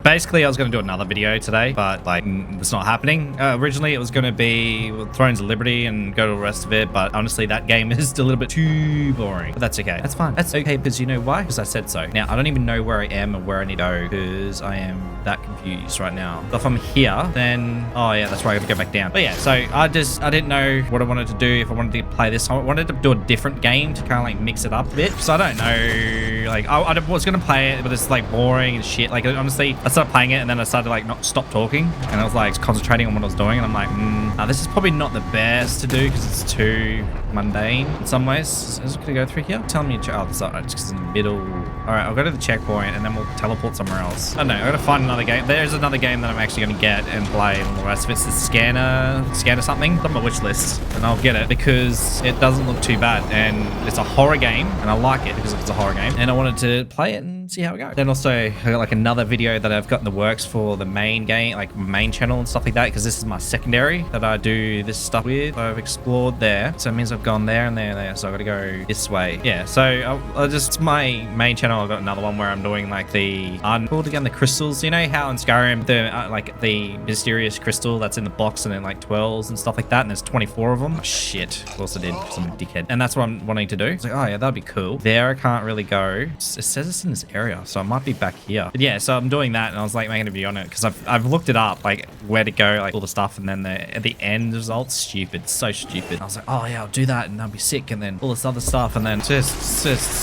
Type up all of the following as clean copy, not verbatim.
Basically, I was going to do another video today, but like it's not happening. Originally, it was going to be Thrones of Liberty and go to the rest of it, but honestly, that game is a little bit too boring. But that's okay. That's fine. That's okay because you know why? Because I said so. Now, I don't even know where I am and where I need to go because I am that confused right now. So if I'm here, then oh yeah, that's why I have to go back down. But yeah, so I didn't know what I wanted to do. If I wanted to play this, I wanted to do a different game to kind of like mix it up a bit. So I don't know. Like I was going to play it, but it's like boring and shit. Like honestly, I started playing it and then I started like not stop talking and I was like concentrating on what I was doing and I'm like, this is probably not the best to do because it's too mundane in some ways. Is it gonna go through here? Tell me, oh, it's just in the middle. All right, I'll go to the checkpoint and then we'll teleport somewhere else. I don't know. I gotta find another game. There's another game that I'm actually gonna get and play, and all the rest of it's the scanner something. It's on my wish list, and I'll get it because it doesn't look too bad and it's a horror game, and I like it because it's a horror game, and I wanted to play it and see how it goes. Then also I got like another video that I've got in the works for the main game, like main channel and stuff like that, because this is my secondary that I do this stuff with. I've explored there, so it means I've gone there and there, so I gotta go this way. Yeah, so I just my main channel. I've got another one where I'm doing like the called again the crystals. You know how in Skyrim the like the mysterious crystal that's in the box and then like 12s and stuff like that, and there's 24 of them. Oh, shit, of course I did. Some dickhead. And that's what I'm wanting to do. It's like, oh yeah, that'd be cool. There I can't really go. It says it's in this area, so I might be back here. But yeah, so I'm doing that, and I was like making a video on it because I've looked it up, like where to go, like all the stuff, and then at the end results, stupid, so stupid. I was like, oh yeah, I'll do that, and I'll be sick, and then all this other stuff, and then just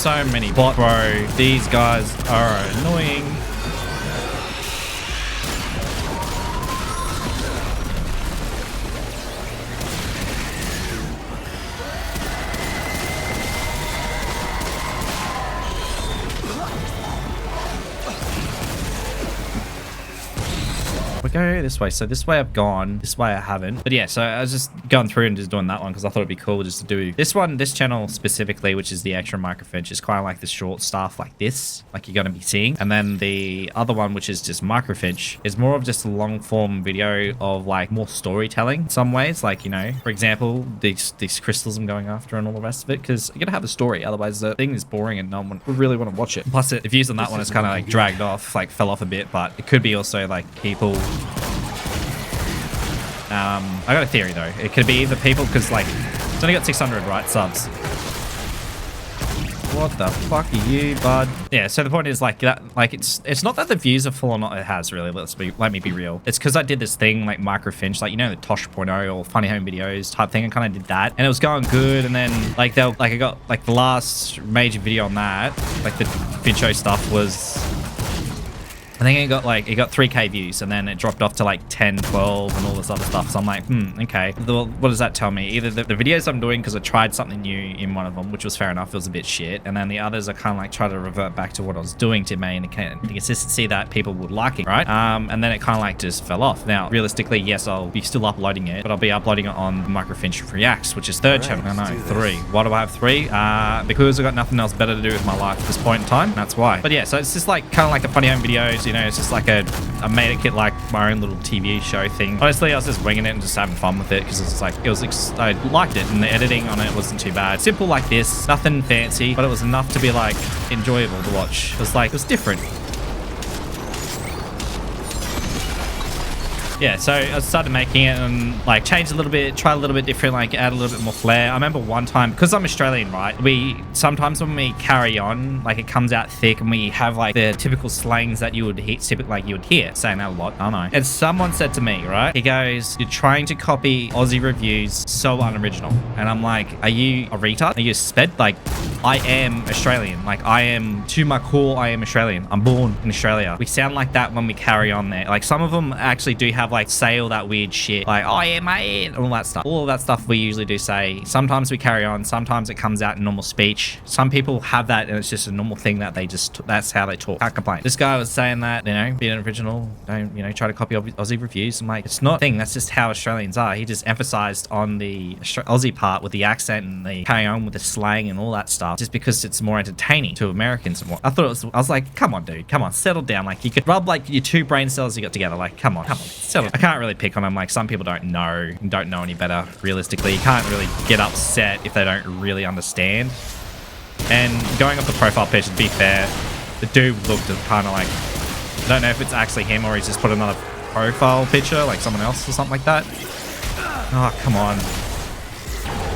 so many bot, bro. These guys are annoying. We go this way. So this way I've gone, this way I haven't. But yeah, so I was just going through and just doing that one because I thought it'd be cool just to do this one. This channel specifically, which is the extra microfinch, is kind of like the short stuff like this, like you're going to be seeing. And then the other one, which is just microfinch, is more of just a long form video of like more storytelling in some ways. Like, you know, for example, these crystals I'm going after and all the rest of it, because you got to have a story. Otherwise the thing is boring and no one would really want to watch it. Plus the views on that one is kind of like dragged off, like fell off a bit, but it could be also like people. I got a theory though. It could be either people because like it's only got 600 right subs. What the fuck are you, bud? Yeah, so the point is like that, like it's not that the views are full or not. It has really. Let me be real. It's because I did this thing like microfinch, like you know the Tosh.0 or funny home videos type thing. I kind of did that, and it was going good. And then like I got like the last major video on that, like the Fincho stuff was. I think it got 3K views and then it dropped off to like 10, 12 and all this other stuff. So I'm like, okay. What does that tell me? Either the videos I'm doing because I tried something new in one of them, which was fair enough. It was a bit shit. And then the others are kind of like try to revert back to what I was doing to maintain the consistency that people would like it, right? And then it kind of like just fell off. Now, realistically, yes, I'll be still uploading it, but I'll be uploading it on Microfinch Reacts, which is third channel. No, 3. Why do I have 3? Because I've got nothing else better to do with my life at this point in time. That's why. But yeah, so it's just like kind of like a funny home videos. You know, it's just like I made it like my own little TV show thing. Honestly, I was just winging it and just having fun with it because it's like I liked it and the editing on it wasn't too bad. Simple like this, nothing fancy, but it was enough to be like enjoyable to watch. It was different. Yeah, so I started making it and like changed a little bit, try a little bit different, like add a little bit more flair. I remember one time, because I'm Australian, right? Sometimes when we carry on, like it comes out thick and we have like the typical slangs that you would hear, saying that a lot, I know. And someone said to me, right? He goes, "You're trying to copy Aussie reviews, so unoriginal." And I'm like, are you a retard? Are you a sped? Like, I am Australian. Like I am, to my core, I am Australian. I'm born in Australia. We sound like that when we carry on there. Like some of them actually do have like say all that weird shit like oh yeah mate, all that stuff we usually do say. Sometimes we carry on, sometimes it comes out in normal speech. Some people have that and it's just a normal thing that that's how they talk. Can't complain. This guy was saying that, you know, being original, don't, you know, try to copy Aussie reviews. I'm like, it's not a thing, that's just how Australians are. He just emphasized on the Aussie part with the accent and the carrying on with the slang and all that stuff just because it's more entertaining to Americans and what I was like, come on dude, come on, settle down. Like you could rub like your 2 brain cells you got together, like come on settle. I can't really pick on them. Like some people don't know any better. Realistically, you can't really get upset if they don't really understand. And going off the profile picture, to be fair, the dude looked kind of like I don't know if it's actually him or he's just put another profile picture, like someone else or something like that. Oh, come on.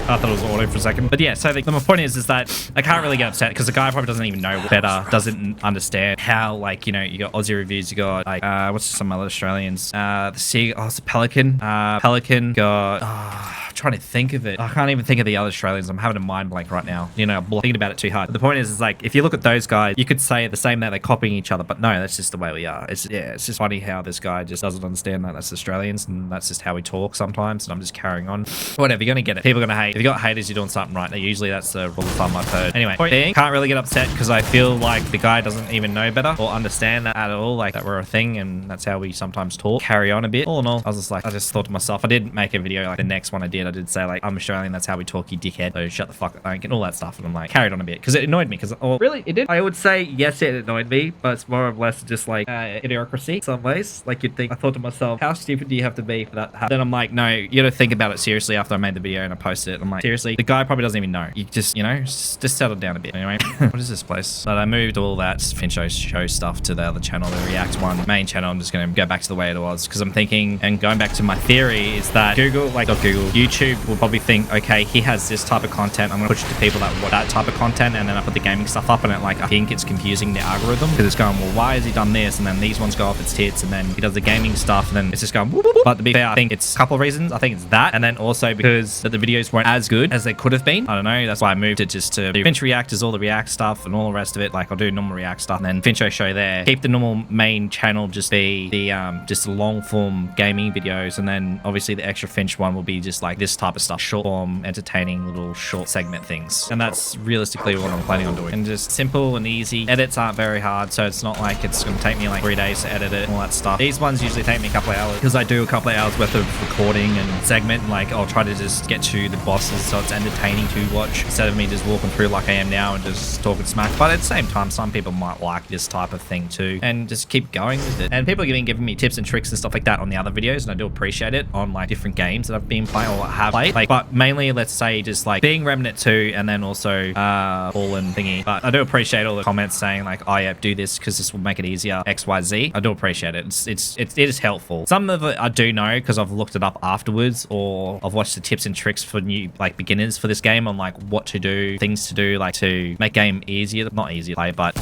I thought it was auto for a second. But yeah, so my point is that I can't really get upset because the guy probably doesn't even know better, doesn't understand how, like, you know, you got Aussie reviews, you got, like, what's some other Australians? It's a Pelican. Pelican got, I'm trying to think of it. I can't even think of the other Australians. I'm having a mind blank right now. You know, I'm thinking about it too hard. But the point is like, if you look at those guys, you could say the same that they're copying each other, but no, that's just the way we are. It's just funny how this guy just doesn't understand that that's Australians and that's just how we talk sometimes. And I'm just carrying on. Whatever, you're gonna get it. People are gonna hate. If you got haters, you're doing something right. Usually that's the rule of thumb I've heard. Anyway, point being, can't really get upset because I feel like the guy doesn't even know better or understand that at all, like that we're a thing and that's how we sometimes talk. Carry on a bit. All in all, I just thought to myself, I did make a video, like the next one I did say like, I'm Australian, that's how we talk, you dickhead. So shut the fuck up, and all that stuff. And I'm like, carried on a bit because it annoyed me. Because really, it did. I would say yes, it annoyed me, but it's more or less just like idiocracy in some ways. Like you'd think, I thought to myself, how stupid do you have to be for that? Then I'm like, no, you gotta think about it seriously. After I made the video and I posted it, I'm like, seriously, the guy probably doesn't even know. You just, you know, just settle down a bit. Anyway, what is this place? But I moved all that Fincho show stuff to the other channel, the React one, main channel. I'm just gonna go back to the way it was because I'm thinking, and going back to my theory, is that YouTube will probably think, okay, he has this type of content, I'm gonna push it to people that want that type of content, and then I put the gaming stuff up, and it, like, I think it's confusing the algorithm because it's going, well, why has he done this? And then these ones go off its tits, and then he does the gaming stuff, and then it's just going whoop, whoop, whoop. But to be fair, I think it's a couple of reasons. I think it's that, and then also because the videos weren't as good as they could have been. I don't know, that's why I moved it just to do Finch React is all the React stuff and all the rest of it. Like, I'll do normal React stuff and then Fincho show there, keep the normal main channel just be the just long form gaming videos, and then obviously the extra Finch one will be just like this type of stuff, short form, entertaining little short segment things. And that's realistically what I'm planning on doing, and just simple and easy. Edits aren't very hard, so it's not like it's gonna take me like 3 days to edit it and all that stuff. These ones usually take me a couple of hours because I do a couple of hours worth of recording and segment. Like, I'll try to just get to the bosses so it's entertaining to watch instead of me just walking through like I am now and just talking smack. But at the same time, some people might like this type of thing too, and just keep going with it. And people have been giving me tips and tricks and stuff like that on the other videos, and I do appreciate it, on like different games that I've been playing or have played. Like, but mainly, let's say, just like being Remnant 2 and then also Fallen thingy. But I do appreciate all the comments saying like, oh yeah, do this because this will make it easier, XYZ. I do appreciate it. It is helpful. Some of it I do know because I've looked it up afterwards, or I've watched the tips and tricks for new, like, beginners for this game on like what to do, things to do, like to make game easier, not easier to play, but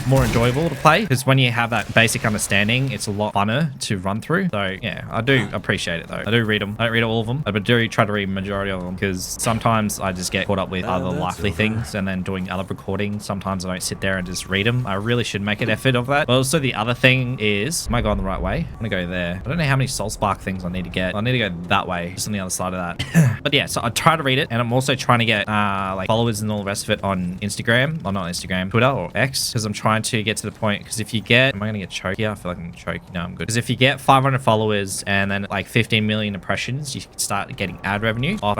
more enjoyable to play, because when you have that basic understanding, it's a lot funner to run through. So yeah, I do appreciate it though. I do read them. I don't read all of them, but I do try to read the majority of them, because sometimes I just get caught up with other lively things and then doing other recordings. Sometimes I don't sit there and just read them. I really should make an effort of that. But also the other thing is, am I going the right way? I'm gonna go there. I don't know how many soul spark things I need to get. I need to go that way, just on the other side of that. But yeah, so I try to read it, and I'm also trying to get like followers and all the rest of it on Instagram, or not Instagram, Twitter or X, because I'm trying to get to the point, because if you get, am I gonna get choked here? I feel like I'm gonna choke. No, I'm good. Because if you get 500 followers and then like 15 million impressions, you can start getting ad revenue off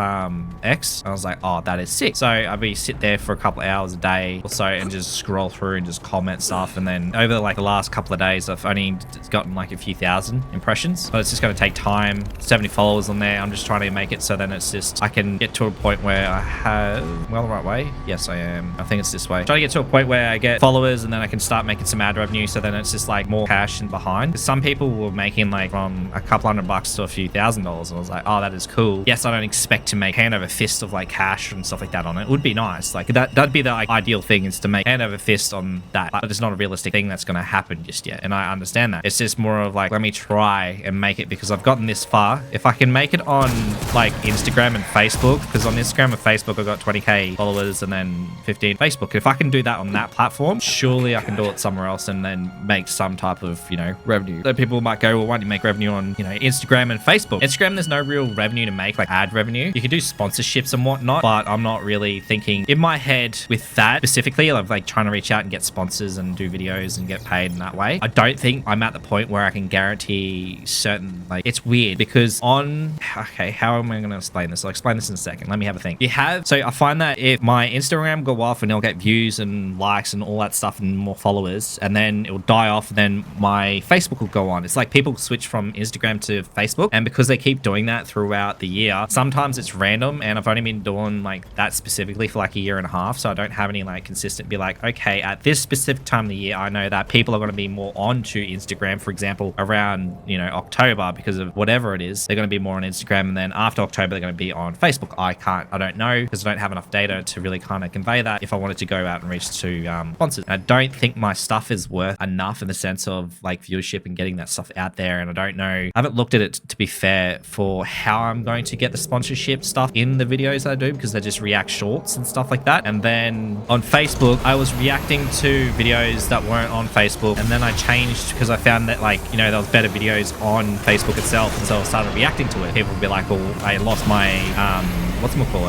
X. I was like, oh, that is sick. So I'd be sit there for a couple of hours a day or so and just scroll through and just comment stuff, and then over like the last couple of days I've only gotten like a few thousand impressions, but it's just going to take time. 70 followers on there. I'm just trying to make it so then it's just, I can get to a point where I have, well, the right way. Yes, I am. I think it's this way. Try to get to a point where I get followers and then I can start making some ad revenue, so then it's just like more cash and behind. Some people were making like from a couple $100 to a few $1,000, and I was like, oh, that is cool. Yes, I don't expect to make hand over fist of like cash and stuff like that on it. It would be nice. Like that'd be the like, ideal thing, is to make hand over fist on that, but it's not a realistic thing that's going to happen just yet, and I understand that. It's just more of like, let me try and make it, because I've gotten this far. If I can make it on like Instagram and Facebook, because on Instagram and Facebook I've got 20k followers and then 15 Facebook. If I can do that on that platform, surely I can do it somewhere else and then make some type of, you know, revenue. So people might go, well, why don't you make revenue on, you know, Instagram and Facebook? Instagram, there's no real revenue to make, like ad revenue. You can do sponsorships and whatnot, but I'm not really thinking in my head with that specifically. I'm like trying to reach out and get sponsors and do videos and get paid in that way. I don't think I'm at the point where I can guarantee certain, like, it's weird because on, okay, how am I going to explain this? I'll explain this in a second. Let me have a think. So I find that if my Instagram go off and I'll get views and likes and all that stuff and more followers, and then it will die off, and then my Facebook will go on. It's like people switch from Instagram to Facebook, and because they keep doing that throughout the year, sometimes it's random, and I've only been doing like that specifically for like a year and a half, so I don't have any like consistent be like, okay, at this specific time of the year, I know that people are going to be more onto Instagram, for example, around, you know, October, because of whatever it is, they're going to be more on Instagram, and then after October, they're going to be on Facebook. I don't know, because I don't have enough data to really kind of convey that if I wanted to go out and reach to sponsors. And I don't think my stuff is worth enough in the sense of like viewership and getting that stuff out there, and I don't know, I haven't looked at it, to be fair, for how I'm going to get the sponsorship stuff in the videos that I do, because they just react shorts and stuff like that. And then on Facebook, I was reacting to videos that weren't on Facebook, and then I changed because I found that, like, you know, there was better videos on Facebook itself, and so I started reacting to it. People would be like, well, I lost my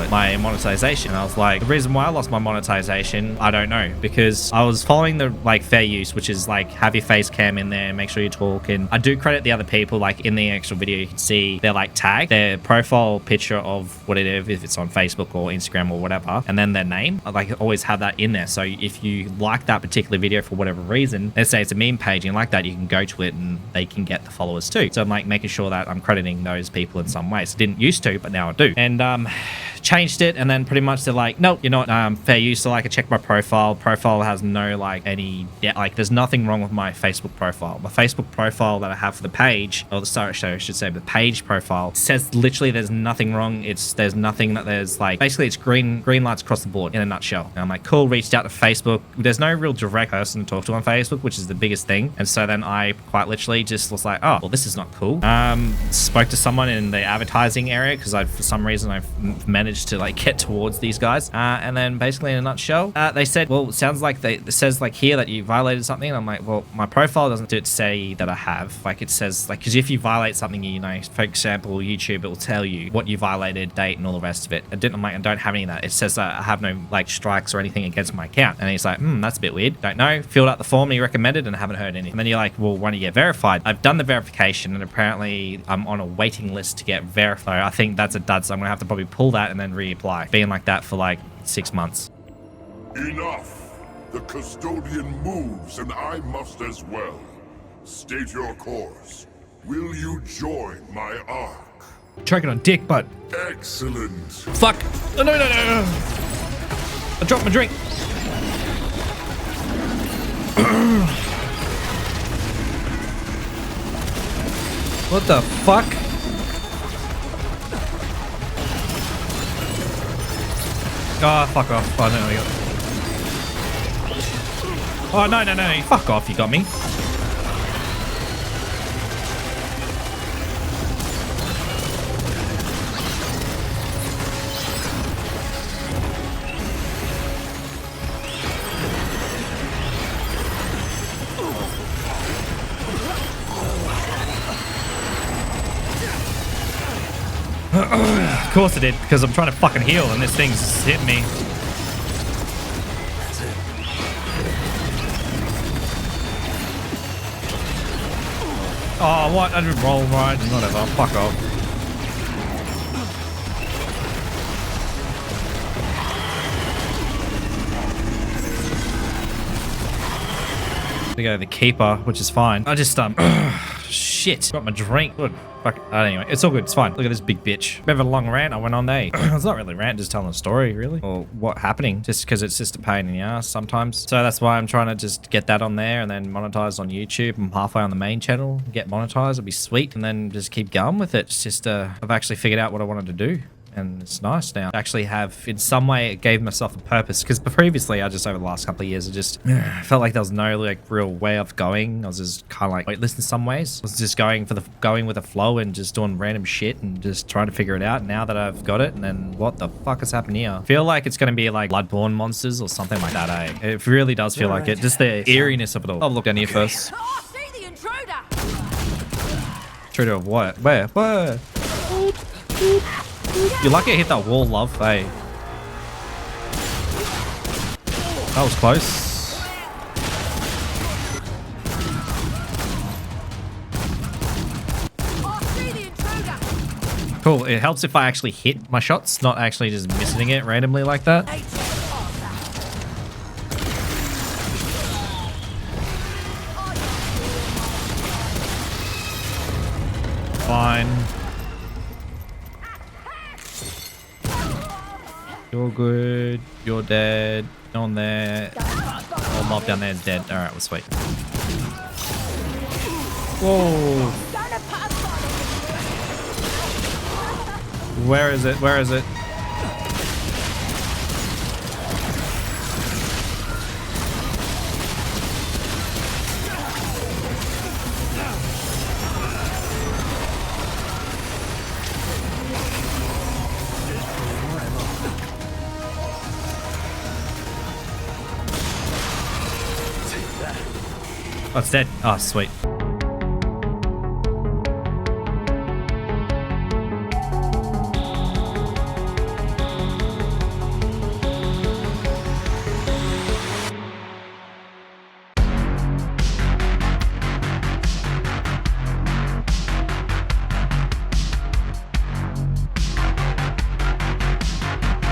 my monetization. And I was like, the reason why I lost my monetization, I don't know, because I was following the like fair use, which is like have your face cam in there, make sure you talk. And I do credit the other people, like in the actual video you can see their like tag, their profile picture of whatever, if it's on Facebook or Instagram or whatever, and then their name. I like always have that in there, so if you like that particular video for whatever reason, let's say it's a meme page and like that, you can go to it and they can get the followers too. So I'm like making sure that I'm crediting those people in some ways. Didn't used to, but now I do. And changed it, and then pretty much they're like, nope, you're not fair use. So like I check my profile has no like any, yeah, like there's nothing wrong with my Facebook profile. My Facebook profile that I have for the page, or the sorry, I should say the page profile, says literally there's nothing wrong. There's nothing that there's like, basically it's green lights across the board in a nutshell. And I'm like, cool, reached out to Facebook. There's no real direct person to talk to on Facebook, which is the biggest thing. And so then I quite literally just was like, oh, well, this is not cool. Spoke to someone in the advertising area, because for some reason I've managed to like get towards these guys, and then basically in a nutshell, they said, well, it sounds like it says like here that you violated something. And I'm like, well, my profile doesn't say that I have, like it says like, because if you violate something, you know, for example YouTube, it will tell you what you violated, date, and all the rest of it. I'm like, I don't have any of that. It says that I have no like strikes or anything against my account. And he's like, that's a bit weird, don't know, filled out the form he recommended and haven't heard anything. And then you're like, well, why don't you get verified? I've done the verification, and apparently I'm on a waiting list to get verified. I think that's a dud, so I'm gonna have to probably pull that and then reapply. Being like that for like 6 months. Enough! The custodian moves, and I must as well. State your course. Will you join my arc? Choking on dick, but... Excellent! Fuck! No, no, no, no! I dropped my drink! What the fuck? Oh, fuck off. Oh, no, you got... Oh, no, no, no. Fuck off, you got me. Of course it did, because I'm trying to fucking heal and this thing's hitting me. Oh, what? I didn't roll right. Whatever. Fuck off. We go the keeper, which is fine. I just shit. Got my drink. Good. Fuck. Anyway, it's all good. It's fine. Look at this big bitch. Bit of a long rant I went on there. It's not really a rant, just telling a story, really. Or what happening. Just because it's just a pain in the ass sometimes. So that's why I'm trying to just get that on there and then monetize on YouTube. I'm halfway on the main channel. Get monetized. It'll be sweet. And then just keep going with it. It's just, I've actually figured out what I wanted to do. And it's nice now. I actually have, in some way, it gave myself a purpose. Because previously, I just, over the last couple of years, I just felt like there was no like real way of going. I was just kind of like weightless in some ways. I was just going with the flow and just doing random shit and just trying to figure it out. Now that I've got it, and then what the fuck has happened here? I feel like it's going to be like Bloodborne monsters or something like that, eh? It really does feel like it. Just the eeriness of it all. I'll look down here first. Oh, see the intruder! Intruder of what? Where? Where? You're lucky I hit that wall, love, hey. That was close. Oh, see the intruder! Cool, it helps if I actually hit my shots, not actually just missing it randomly like that. fine. You're good. You're dead. No one there. Oh, mob down there is dead. All right, well, sweet. Whoa. Where is it? Where is it? Oh, it's dead. Oh, sweet.